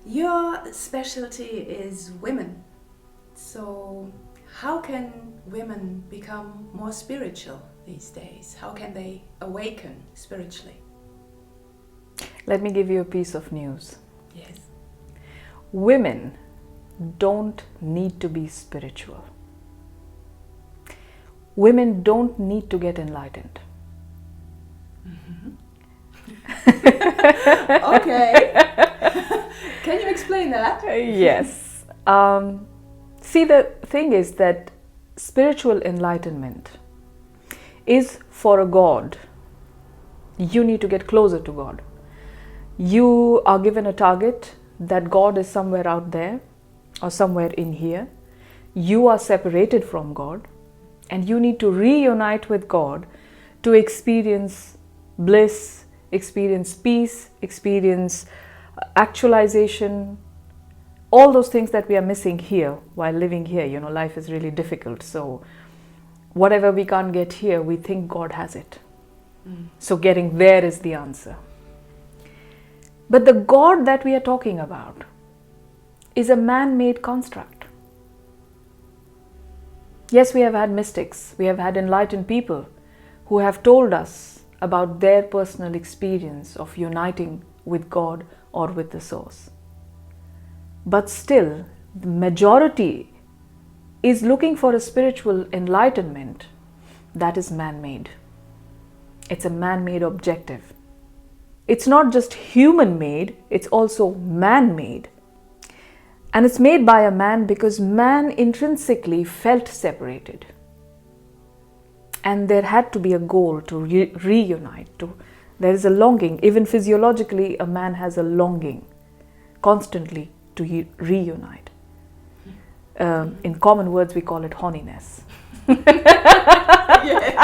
Your specialty is women. So, how can women become more spiritual these days? How can they awaken spiritually? Let me give you a piece of news. Yes. Women don't need to be spiritual. Women don't need to get enlightened. Okay. Can you explain that? Yes. See, the thing is that spiritual enlightenment is for a God. You need to get closer to God. You are given a target that God is somewhere out there or somewhere in here. You are separated from God and you need to reunite with God to experience bliss, experience peace, experience actualization, all those things that we are missing here while living here. You know, life is really difficult. So whatever we can't get here, we think God has it. So getting there is the answer. But the God that we are talking about is a man-made construct. Yes, we have had mystics, we have had enlightened people who have told us about their personal experience of uniting with God or with the source. But still, the majority is looking for a spiritual enlightenment that is man-made. It's a man-made objective. It's not just human-made, it's also man-made. And it's made by a man because man intrinsically felt separated. And there had to be a goal to reunite. There is a longing. Even physiologically, a man has a longing constantly to reunite. In common words, we call it horniness. Yes.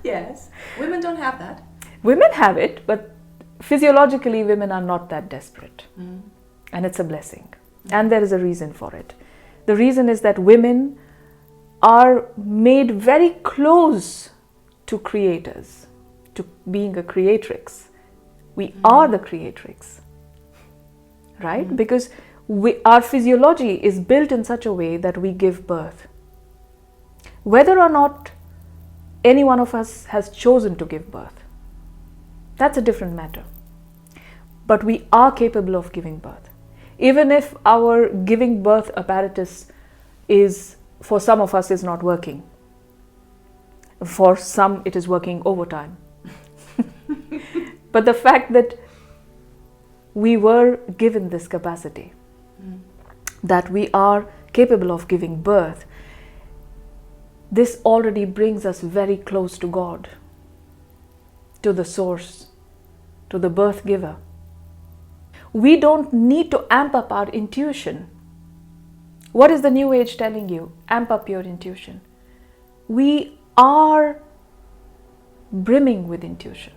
Yes. Women don't have that. Women have it, but physiologically, women are not that desperate. And it's a blessing. And there is a reason for it. The reason is that women are made very close to creators, to being a creatrix. We are the creatrix, right? Because our physiology is built in such a way that we give birth. Whether or not any one of us has chosen to give birth, that's a different matter. But we are capable of giving birth. Even if our giving birth apparatus is, for some of us, is not working. For some, it is working overtime. But the fact that we were given this capacity, that we are capable of giving birth, this already brings us very close to God, to the source, to the birth giver. We don't need to amp up our intuition. What is the New Age telling you? Amp up your intuition. We are brimming with intuition.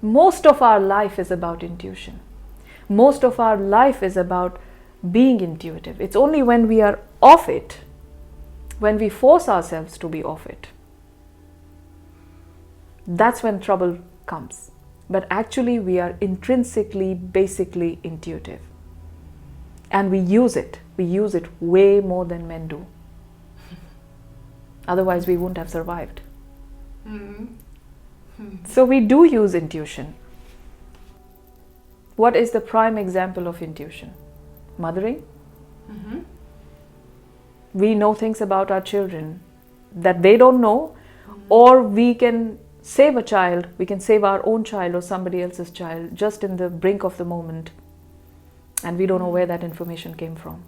Most of our life is about intuition. Most of our life is about being intuitive. It's only when we are off it, when we force ourselves to be off it, that's when trouble comes. But actually, we are intrinsically, basically intuitive. And we use it. We use it way more than men do. Otherwise, we wouldn't have survived. So we do use intuition. What is the prime example of intuition? Mothering. We know things about our children that they don't know, or we can save a child, we can save our own child or somebody else's child just in the brink of the moment, and we don't know where that information came from.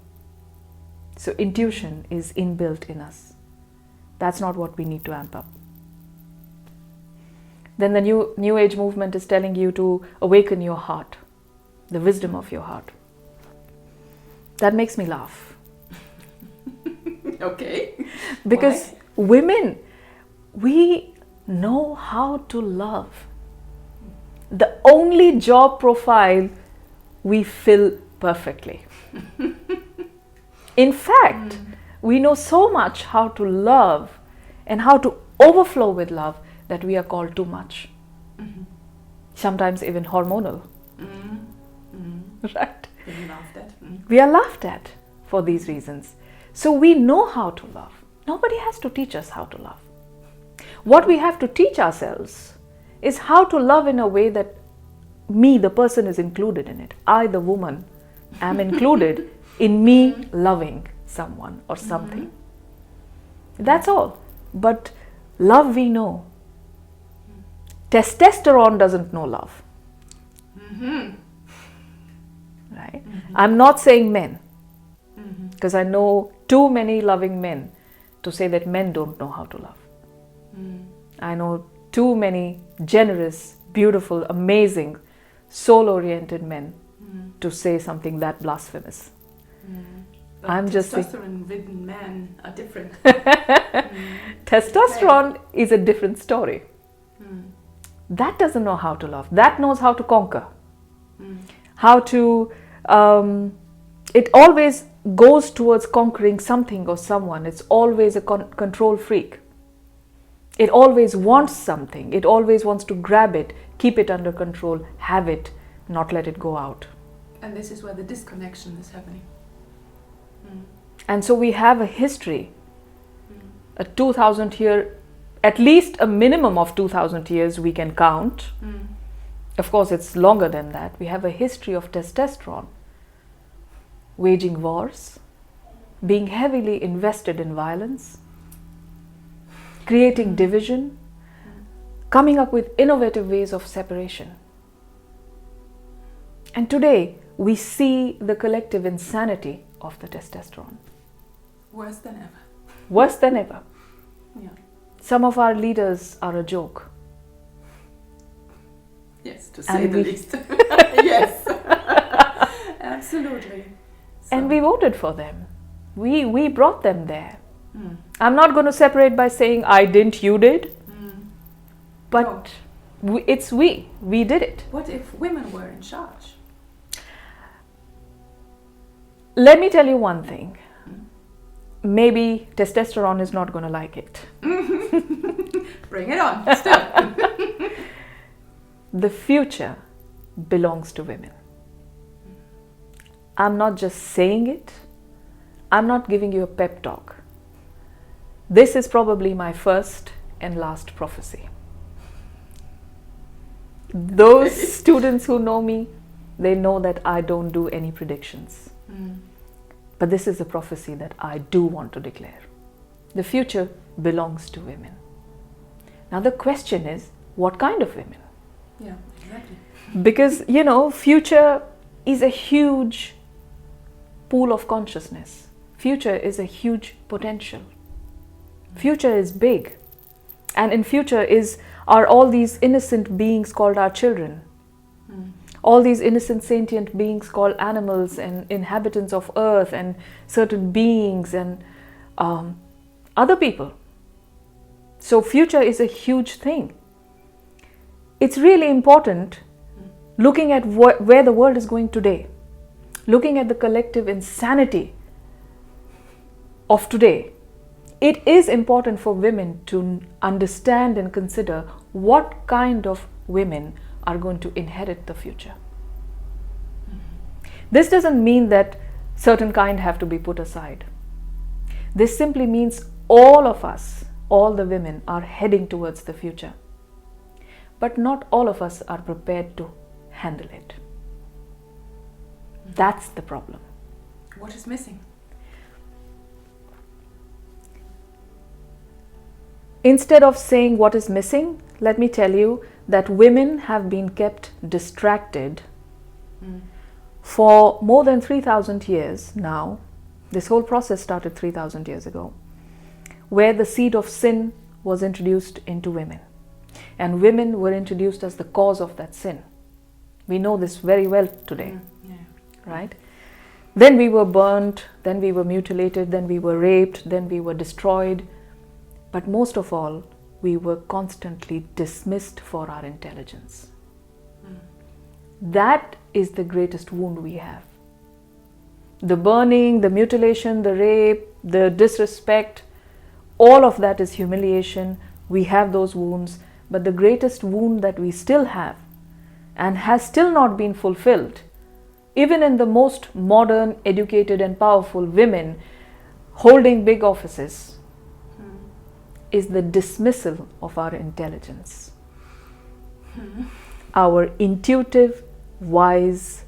So intuition is inbuilt in us. That's not what we need to amp up. Then the New Age movement is telling you to awaken your heart, the wisdom of your heart. That makes me laugh. Okay. Because women, we know how to love. The only job profile we fill perfectly. In fact, we know so much how to love and how to overflow with love that we are called too much. Sometimes even hormonal. right? Being laughed at. We are laughed at for these reasons. So we know how to love. Nobody has to teach us how to love. What we have to teach ourselves is how to love in a way that me, the person, is included in it. I, the woman, am included in me loving someone or something. That's all. But love we know. Testosterone doesn't know love. Right? I'm not saying men, because I know too many loving men to say that men don't know how to love. I know too many generous, beautiful, amazing, soul-oriented men to say something that blasphemous. But I'm just testosterone-ridden men are different. Testosterone is a different story. That doesn't know how to love. That knows how to conquer. How to... it always goes towards conquering something or someone. It's always a control freak. It always wants something. It always wants to grab it, keep it under control, have it, not let it go out. And this is where the disconnection is happening. And so we have a history, a 2000 year, at least a minimum of 2000 years we can count. Of course, it's longer than that. We have a history of testosterone, waging wars, being heavily invested in violence, creating division, coming up with innovative ways of separation. And today, we see the collective insanity of the testosterone. Worse than ever. Worse than ever. Yeah. Some of our leaders are a joke. Yes, to say the least. Yes. Absolutely. So. And we voted for them. We brought them there. I'm not going to separate by saying I didn't, you did. But no. It's we. We did it. What if women were in charge? Let me tell you one thing. Maybe testosterone is not going to like it. Bring it on. Still. The future belongs to women. I'm not just saying it. I'm not giving you a pep talk. This is probably my first and last prophecy. Those students who know me, they know that I don't do any predictions. But this is a prophecy that I do want to declare. The future belongs to women. Now the question is, what kind of women? Yeah, exactly. Because, future is a huge pool of consciousness. Future is a huge potential. Future is big. And in future are all these innocent beings called our children. All these innocent sentient beings called animals and inhabitants of earth and certain beings and other people. So future is a huge thing. It's really important looking at where the world is going today, looking at the collective insanity of today. It is important for women to understand and consider what kind of women are going to inherit the future. This doesn't mean that certain kind have to be put aside. This simply means all of us, all the women, are heading towards the future. But not all of us are prepared to handle it. That's the problem. What is missing? Instead of saying what is missing, let me tell you that women have been kept distracted for more than 3,000 years now. This whole process started 3,000 years ago, where the seed of sin was introduced into women. And women were introduced as the cause of that sin. We know this very well today, right? Then we were burnt, then we were mutilated, then we were raped, then we were destroyed. But most of all, we were constantly dismissed for our intelligence. That is the greatest wound we have. The burning, the mutilation, the rape, the disrespect, all of that is humiliation. We have those wounds. But the greatest wound that we still have and has still not been fulfilled even in the most modern, educated and powerful women holding big offices, is the dismissal of our intelligence. Our intuitive, wise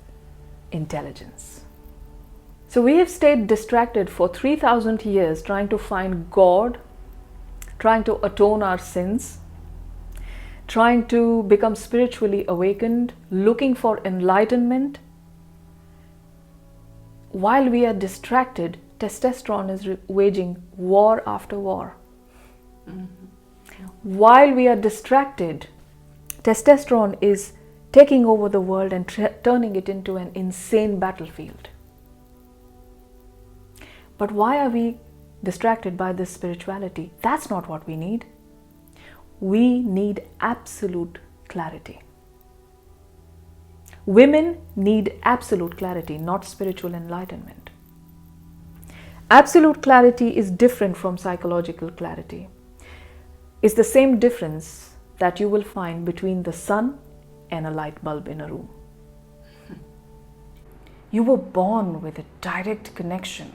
intelligence. So we have stayed distracted for 3,000 years trying to find God, trying to atone our sins, trying to become spiritually awakened, looking for enlightenment. While we are distracted, testosterone is waging war after war. While we are distracted, testosterone is taking over the world and turning it into an insane battlefield. But why are we distracted by this spirituality? That's not what we need. We need absolute clarity. Women need absolute clarity, not spiritual enlightenment. Absolute clarity is different from psychological clarity. It's the same difference that you will find between the sun and a light bulb in a room. You were born with a direct connection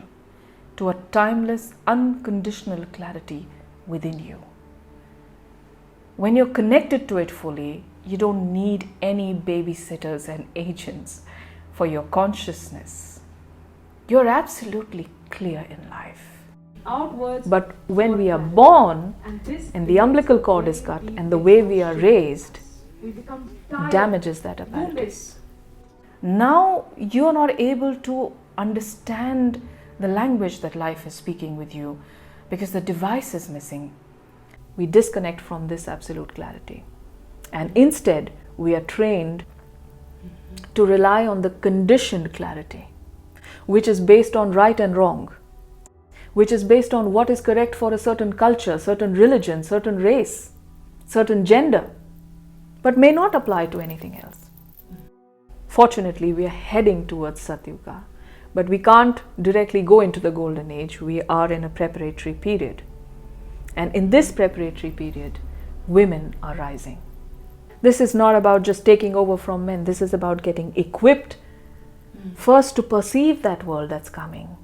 to a timeless, unconditional clarity within you. When you're connected to it fully, you don't need any babysitters and agents for your consciousness. You're absolutely clear in life. Outwards, but when we are born and the umbilical cord is cut and the way we are raised damages that apparatus. Now you are not able to understand the language that life is speaking with you because the device is missing. We disconnect from this absolute clarity, and instead we are trained to rely on the conditioned clarity, which is based on right and wrong, which is based on what is correct for a certain culture, certain religion, certain race, certain gender, but may not apply to anything else. Fortunately, we are heading towards Satyuga, but we can't directly go into the golden age. We are in a preparatory period. And in this preparatory period, women are rising. This is not about just taking over from men. This is about getting equipped first to perceive that world that's coming.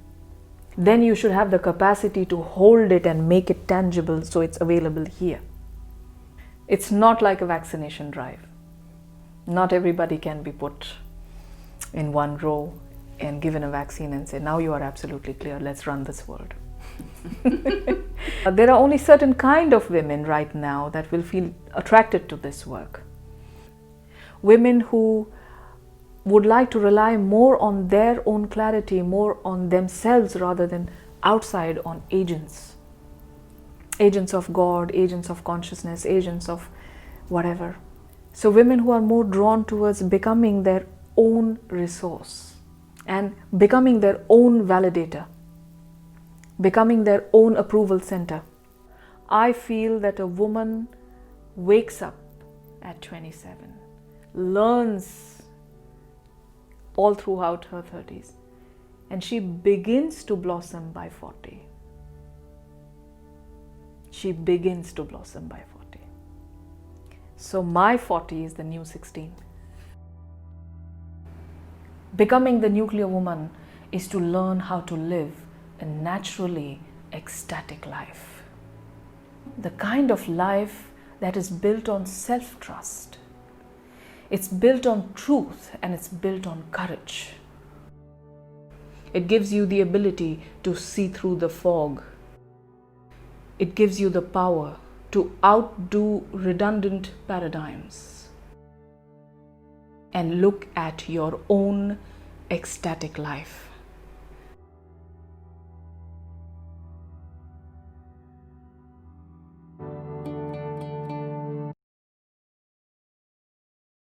Then you should have the capacity to hold it and make it tangible so it's available here. It's not like a vaccination drive. Not everybody can be put in one row and given a vaccine and say, now you are absolutely clear, let's run this world. There are only certain kind of women right now that will feel attracted to this work. Women who would like to rely more on their own clarity, more on themselves rather than outside on agents. Agents of God, agents of consciousness, agents of whatever. So women who are more drawn towards becoming their own resource and becoming their own validator, becoming their own approval center. I feel that a woman wakes up at 27, learns all throughout her 30s, and she begins to blossom by 40. She begins to blossom by 40. So my 40 is the new 16. Becoming the nuclear woman is to learn how to live a naturally ecstatic life. The kind of life that is built on self-trust. It's built on truth and it's built on courage. It gives you the ability to see through the fog. It gives you the power to outdo redundant paradigms and look at your own ecstatic life.